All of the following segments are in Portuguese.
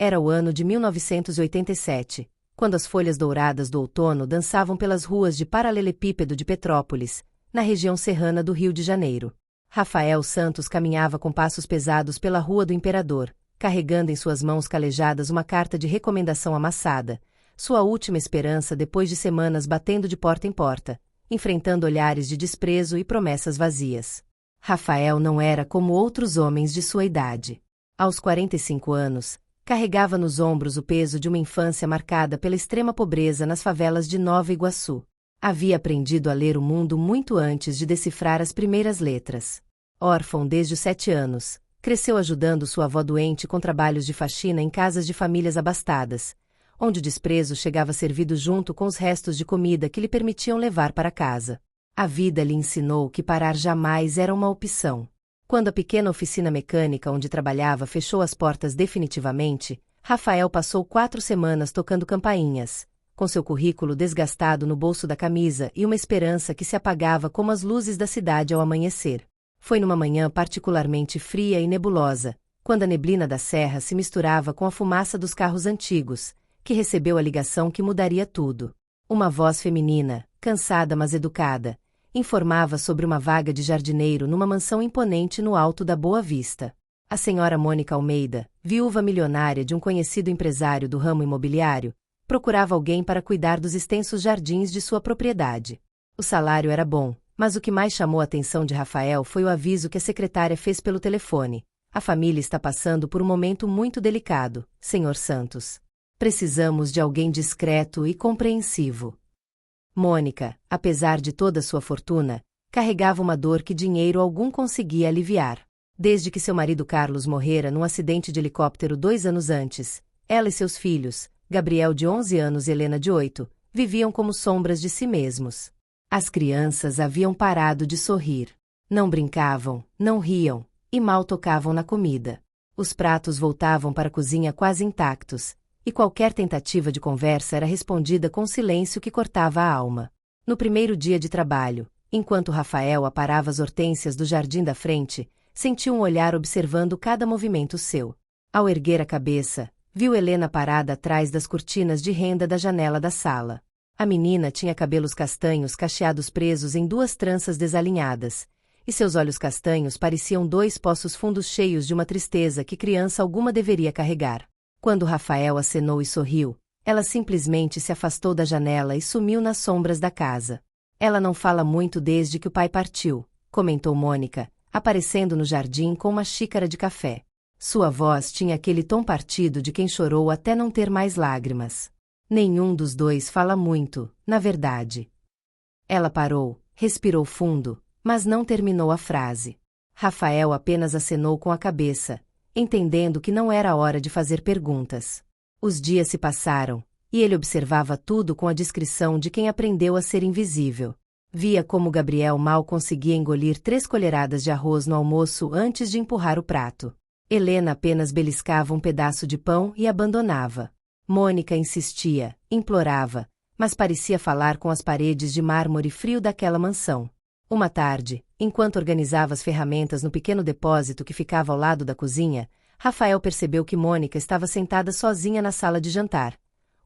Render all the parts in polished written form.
Era o ano de 1987, quando as folhas douradas do outono dançavam pelas ruas de Paralelepípedo de Petrópolis, na região serrana do Rio de Janeiro. Rafael Santos caminhava com passos pesados pela Rua do Imperador, carregando em suas mãos calejadas uma carta de recomendação amassada, sua última esperança depois de semanas batendo de porta em porta, enfrentando olhares de desprezo e promessas vazias. Rafael não era como outros homens de sua idade. Aos 45 anos, carregava nos ombros o peso de uma infância marcada pela extrema pobreza nas favelas de Nova Iguaçu. Havia aprendido a ler o mundo muito antes de decifrar as primeiras letras. Órfão desde os 7 anos, cresceu ajudando sua avó doente com trabalhos de faxina em casas de famílias abastadas, onde o desprezo chegava servido junto com os restos de comida que lhe permitiam levar para casa. A vida lhe ensinou que parar jamais era uma opção. Quando a pequena oficina mecânica onde trabalhava fechou as portas definitivamente, Rafael passou 4 semanas tocando campainhas, com seu currículo desgastado no bolso da camisa e uma esperança que se apagava como as luzes da cidade ao amanhecer. Foi numa manhã particularmente fria e nebulosa, quando a neblina da serra se misturava com a fumaça dos carros antigos, que recebeu a ligação que mudaria tudo. Uma voz feminina, cansada mas educada, informava sobre uma vaga de jardineiro numa mansão imponente no alto da Boa Vista. A senhora Mônica Almeida, viúva milionária de um conhecido empresário do ramo imobiliário, procurava alguém para cuidar dos extensos jardins de sua propriedade. O salário era bom, mas o que mais chamou a atenção de Rafael foi o aviso que a secretária fez pelo telefone. A família está passando por um momento muito delicado, Sr. Santos. Precisamos de alguém discreto e compreensivo. Mônica, apesar de toda sua fortuna, carregava uma dor que dinheiro algum conseguia aliviar. Desde que seu marido Carlos morrera num acidente de helicóptero 2 anos antes, ela e seus filhos, Gabriel de 11 anos e Helena de 8, viviam como sombras de si mesmos. As crianças haviam parado de sorrir. Não brincavam, não riam, e mal tocavam na comida. Os pratos voltavam para a cozinha quase intactos, e qualquer tentativa de conversa era respondida com silêncio que cortava a alma. No primeiro dia de trabalho, enquanto Rafael aparava as hortênsias do jardim da frente, sentiu um olhar observando cada movimento seu. Ao erguer a cabeça, viu Helena parada atrás das cortinas de renda da janela da sala. A menina tinha cabelos castanhos cacheados presos em 2 tranças desalinhadas, e seus olhos castanhos pareciam 2 poços fundos cheios de uma tristeza que criança alguma deveria carregar. Quando Rafael acenou e sorriu, ela simplesmente se afastou da janela e sumiu nas sombras da casa. Ela não fala muito desde que o pai partiu, comentou Mônica, aparecendo no jardim com uma xícara de café. Sua voz tinha aquele tom partido de quem chorou até não ter mais lágrimas. Nenhum dos dois fala muito, na verdade. Ela parou, respirou fundo, mas não terminou a frase. Rafael apenas acenou com a cabeça, entendendo que não era hora de fazer perguntas. Os dias se passaram, e ele observava tudo com a discrição de quem aprendeu a ser invisível. Via como Gabriel mal conseguia engolir 3 colheradas de arroz no almoço antes de empurrar o prato. Helena apenas beliscava um pedaço de pão e abandonava. Mônica insistia, implorava, mas parecia falar com as paredes de mármore frio daquela mansão. Uma tarde, enquanto organizava as ferramentas no pequeno depósito que ficava ao lado da cozinha, Rafael percebeu que Mônica estava sentada sozinha na sala de jantar,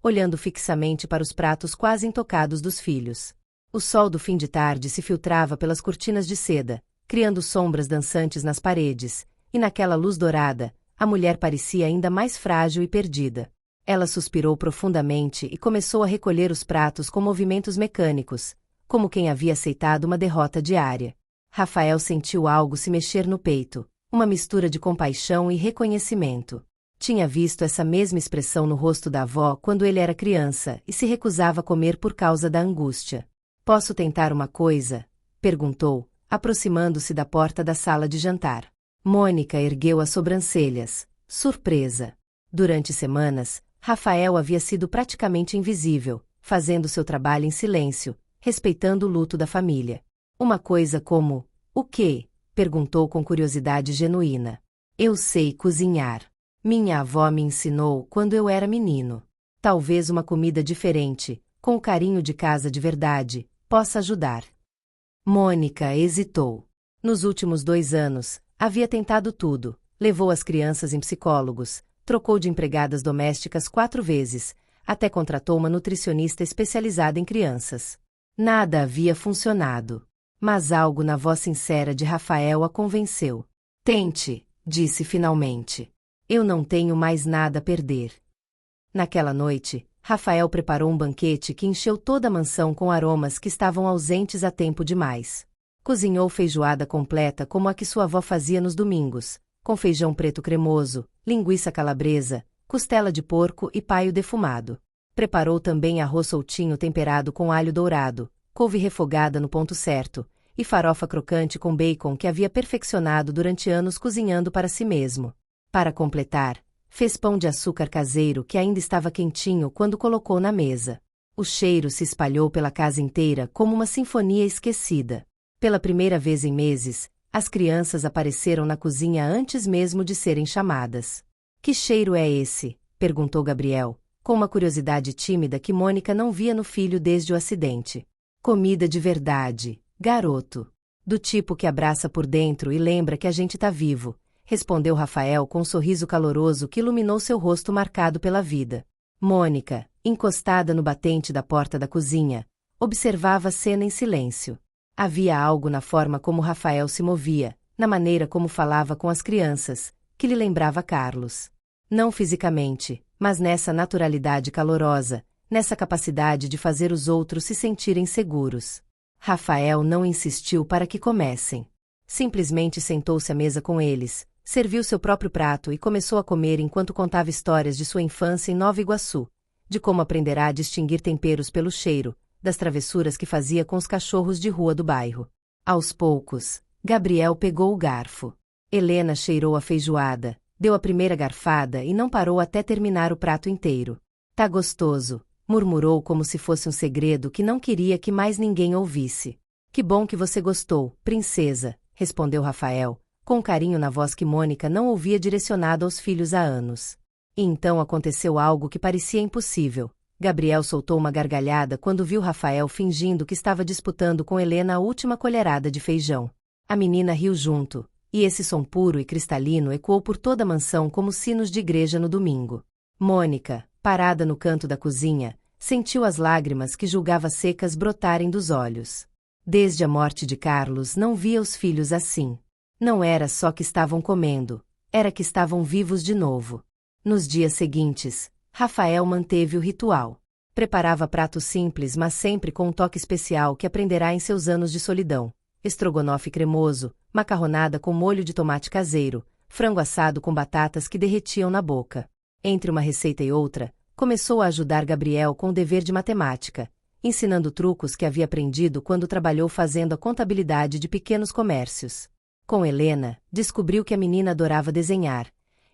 olhando fixamente para os pratos quase intocados dos filhos. O sol do fim de tarde se filtrava pelas cortinas de seda, criando sombras dançantes nas paredes, e naquela luz dourada, a mulher parecia ainda mais frágil e perdida. Ela suspirou profundamente e começou a recolher os pratos com movimentos mecânicos, como quem havia aceitado uma derrota diária. Rafael sentiu algo se mexer no peito, uma mistura de compaixão e reconhecimento. Tinha visto essa mesma expressão no rosto da avó quando ele era criança e se recusava a comer por causa da angústia. "Posso tentar uma coisa?" perguntou, aproximando-se da porta da sala de jantar. Mônica ergueu as sobrancelhas, surpresa. Durante semanas, Rafael havia sido praticamente invisível, fazendo seu trabalho em silêncio, respeitando o luto da família. Uma coisa como: "O quê?" perguntou com curiosidade genuína. "Eu sei cozinhar. Minha avó me ensinou quando eu era menino. Talvez uma comida diferente, com o carinho de casa de verdade, possa ajudar." Mônica hesitou. Nos últimos 2 anos, havia tentado tudo, levou as crianças em psicólogos, Trocou de empregadas domésticas 4 vezes, até contratou uma nutricionista especializada em crianças. Nada havia funcionado. Mas algo na voz sincera de Rafael a convenceu. Tente, disse finalmente. Eu não tenho mais nada a perder. Naquela noite, Rafael preparou um banquete que encheu toda a mansão com aromas que estavam ausentes há tempo demais. Cozinhou feijoada completa como a que sua avó fazia nos domingos, com feijão preto cremoso, linguiça calabresa, costela de porco e paio defumado. Preparou também arroz soltinho temperado com alho dourado, couve refogada no ponto certo, e farofa crocante com bacon que havia perfeccionado durante anos cozinhando para si mesmo. Para completar, fez pão de açúcar caseiro que ainda estava quentinho quando colocou na mesa. O cheiro se espalhou pela casa inteira como uma sinfonia esquecida. Pela primeira vez em meses, as crianças apareceram na cozinha antes mesmo de serem chamadas. Que cheiro é esse? Perguntou Gabriel, com uma curiosidade tímida que Mônica não via no filho desde o acidente. Comida de verdade, garoto. Do tipo que abraça por dentro e lembra que a gente tá vivo, respondeu Rafael com um sorriso caloroso que iluminou seu rosto marcado pela vida. Mônica, encostada no batente da porta da cozinha, observava a cena em silêncio. Havia algo na forma como Rafael se movia, na maneira como falava com as crianças, que lhe lembrava Carlos. Não fisicamente, mas nessa naturalidade calorosa, nessa capacidade de fazer os outros se sentirem seguros. Rafael não insistiu para que comecem. Simplesmente sentou-se à mesa com eles, serviu seu próprio prato e começou a comer enquanto contava histórias de sua infância em Nova Iguaçu, de como aprenderá a distinguir temperos pelo cheiro, das travessuras que fazia com os cachorros de rua do bairro. Aos poucos, Gabriel pegou o garfo. Helena cheirou a feijoada, deu a primeira garfada e não parou até terminar o prato inteiro. Tá gostoso, murmurou como se fosse um segredo que não queria que mais ninguém ouvisse. Que bom que você gostou, princesa, respondeu Rafael, com um carinho na voz que Mônica não ouvia direcionado aos filhos há anos. E então aconteceu algo que parecia impossível. Gabriel soltou uma gargalhada quando viu Rafael fingindo que estava disputando com Helena a última colherada de feijão. A menina riu junto, e esse som puro e cristalino ecoou por toda a mansão como sinos de igreja no domingo. Mônica, parada no canto da cozinha, sentiu as lágrimas que julgava secas brotarem dos olhos. Desde a morte de Carlos não via os filhos assim. Não era só que estavam comendo, era que estavam vivos de novo. Nos dias seguintes, Rafael manteve o ritual. Preparava pratos simples mas sempre com um toque especial que aprenderá em seus anos de solidão. Estrogonofe cremoso, macarronada com molho de tomate caseiro, frango assado com batatas que derretiam na boca. Entre uma receita e outra, começou a ajudar Gabriel com o dever de matemática, ensinando trucos que havia aprendido quando trabalhou fazendo a contabilidade de pequenos comércios. Com Helena, descobriu que a menina adorava desenhar.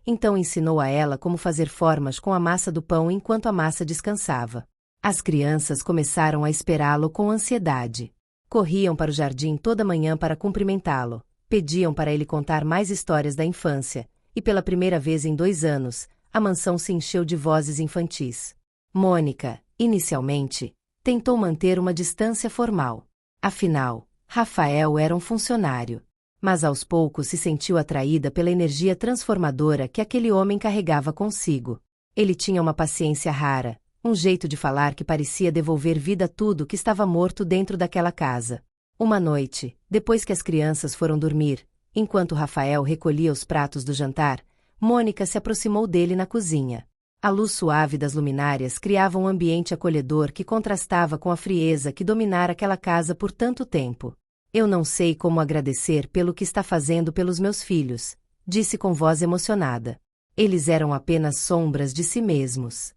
Então ensinou a ela como fazer formas com a massa do pão enquanto a massa descansava. As crianças começaram a esperá-lo com ansiedade. Corriam para o jardim toda manhã para cumprimentá-lo, pediam para ele contar mais histórias da infância, e pela primeira vez em 2 anos, a mansão se encheu de vozes infantis. Mônica, inicialmente, tentou manter uma distância formal. Afinal, Rafael era um funcionário. Mas aos poucos se sentiu atraída pela energia transformadora que aquele homem carregava consigo. Ele tinha uma paciência rara, um jeito de falar que parecia devolver vida a tudo que estava morto dentro daquela casa. Uma noite, depois que as crianças foram dormir, enquanto Rafael recolhia os pratos do jantar, Mônica se aproximou dele na cozinha. A luz suave das luminárias criava um ambiente acolhedor que contrastava com a frieza que dominara aquela casa por tanto tempo. Eu não sei como agradecer pelo que está fazendo pelos meus filhos, disse com voz emocionada. Eles eram apenas sombras de si mesmos.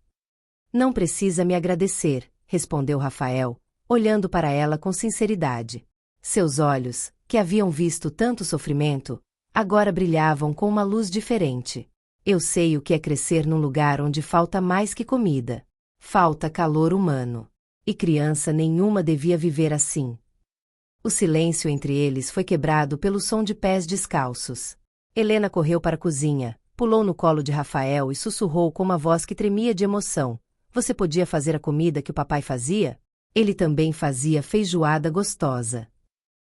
Não precisa me agradecer, respondeu Rafael, olhando para ela com sinceridade. Seus olhos, que haviam visto tanto sofrimento, agora brilhavam com uma luz diferente. Eu sei o que é crescer num lugar onde falta mais que comida. Falta calor humano. E criança nenhuma devia viver assim. O silêncio entre eles foi quebrado pelo som de pés descalços. Helena correu para a cozinha, pulou no colo de Rafael e sussurrou com uma voz que tremia de emoção. Você podia fazer a comida que o papai fazia? Ele também fazia feijoada gostosa.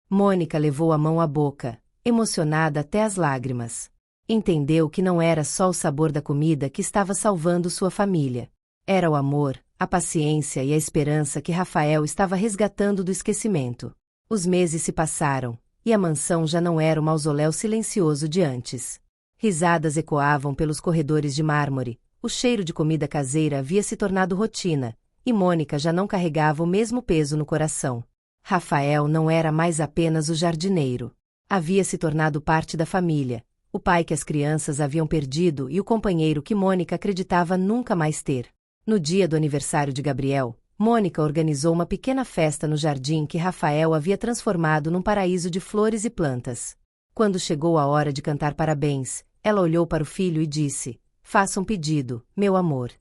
Mônica levou a mão à boca, emocionada até as lágrimas. Entendeu que não era só o sabor da comida que estava salvando sua família. Era o amor, a paciência e a esperança que Rafael estava resgatando do esquecimento. Os meses se passaram, e a mansão já não era o mausoléu silencioso de antes. Risadas ecoavam pelos corredores de mármore, o cheiro de comida caseira havia se tornado rotina, e Mônica já não carregava o mesmo peso no coração. Rafael não era mais apenas o jardineiro. Havia se tornado parte da família, o pai que as crianças haviam perdido e o companheiro que Mônica acreditava nunca mais ter. No dia do aniversário de Gabriel, Mônica organizou uma pequena festa no jardim que Rafael havia transformado num paraíso de flores e plantas. Quando chegou a hora de cantar parabéns, ela olhou para o filho e disse: "Faça um pedido, meu amor."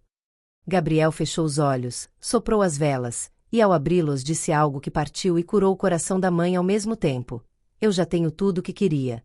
Gabriel fechou os olhos, soprou as velas, e ao abri-los disse algo que partiu e curou o coração da mãe ao mesmo tempo: "Eu já tenho tudo o que queria."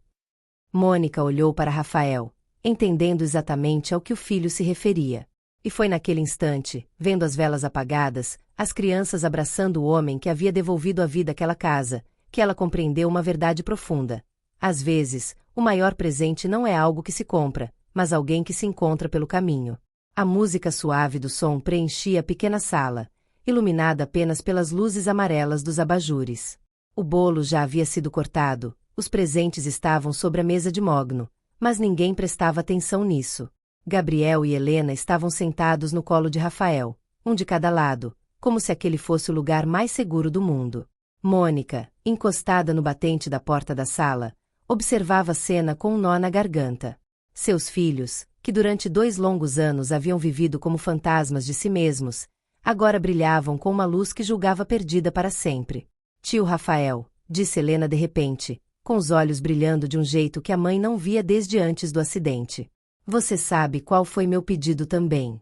Mônica olhou para Rafael, entendendo exatamente ao que o filho se referia. E foi naquele instante, vendo as velas apagadas, as crianças abraçando o homem que havia devolvido a vida àquela casa, que ela compreendeu uma verdade profunda. Às vezes, o maior presente não é algo que se compra, mas alguém que se encontra pelo caminho. A música suave do som preenchia a pequena sala, iluminada apenas pelas luzes amarelas dos abajures. O bolo já havia sido cortado, os presentes estavam sobre a mesa de mogno, mas ninguém prestava atenção nisso. Gabriel e Helena estavam sentados no colo de Rafael, um de cada lado, como se aquele fosse o lugar mais seguro do mundo. Mônica, encostada no batente da porta da sala, observava a cena com um nó na garganta. Seus filhos, que durante 2 longos anos haviam vivido como fantasmas de si mesmos, agora brilhavam com uma luz que julgava perdida para sempre. "Tio Rafael", disse Helena de repente, com os olhos brilhando de um jeito que a mãe não via desde antes do acidente. "Você sabe qual foi meu pedido também."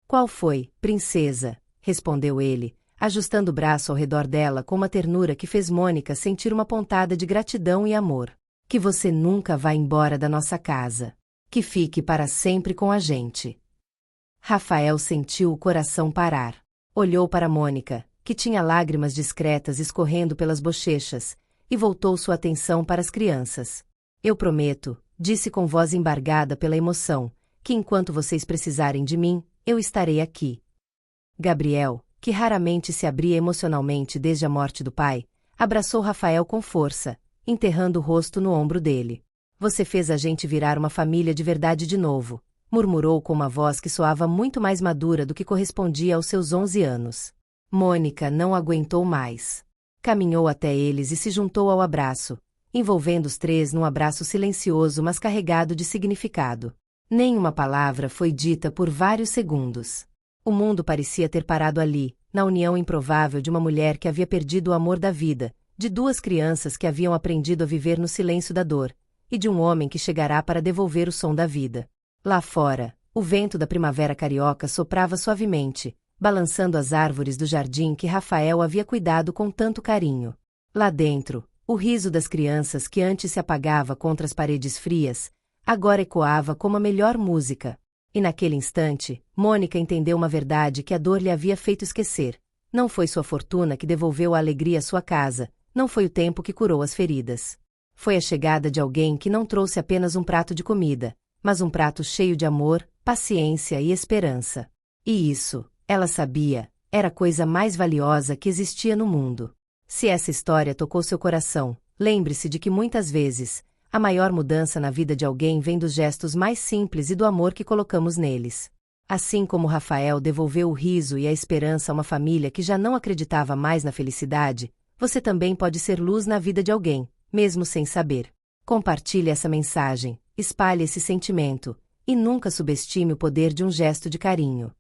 "Qual foi, princesa?" respondeu ele, ajustando o braço ao redor dela com uma ternura que fez Mônica sentir uma pontada de gratidão e amor. "Que você nunca vá embora da nossa casa. Que fique para sempre com a gente." Rafael sentiu o coração parar. Olhou para Mônica, que tinha lágrimas discretas escorrendo pelas bochechas, e voltou sua atenção para as crianças. "Eu prometo", disse com voz embargada pela emoção, "que enquanto vocês precisarem de mim, eu estarei aqui." Gabriel, que raramente se abria emocionalmente desde a morte do pai, abraçou Rafael com força, enterrando o rosto no ombro dele. "Você fez a gente virar uma família de verdade de novo", murmurou com uma voz que soava muito mais madura do que correspondia aos seus 11 anos. Mônica não aguentou mais. Caminhou até eles e se juntou ao abraço, envolvendo os 3 num abraço silencioso mas carregado de significado. Nenhuma palavra foi dita por vários segundos. O mundo parecia ter parado ali, na união improvável de uma mulher que havia perdido o amor da vida, de 2 crianças que haviam aprendido a viver no silêncio da dor, e de um homem que chegará para devolver o som da vida. Lá fora, o vento da primavera carioca soprava suavemente, balançando as árvores do jardim que Rafael havia cuidado com tanto carinho. Lá dentro, o riso das crianças que antes se apagava contra as paredes frias, agora ecoava como a melhor música. E naquele instante, Mônica entendeu uma verdade que a dor lhe havia feito esquecer. Não foi sua fortuna que devolveu a alegria à sua casa, não foi o tempo que curou as feridas. Foi a chegada de alguém que não trouxe apenas um prato de comida, mas um prato cheio de amor, paciência e esperança. E isso, ela sabia, era a coisa mais valiosa que existia no mundo. Se essa história tocou seu coração, lembre-se de que muitas vezes, a maior mudança na vida de alguém vem dos gestos mais simples e do amor que colocamos neles. Assim como Rafael devolveu o riso e a esperança a uma família que já não acreditava mais na felicidade, você também pode ser luz na vida de alguém, mesmo sem saber. Compartilhe essa mensagem, espalhe esse sentimento, e nunca subestime o poder de um gesto de carinho.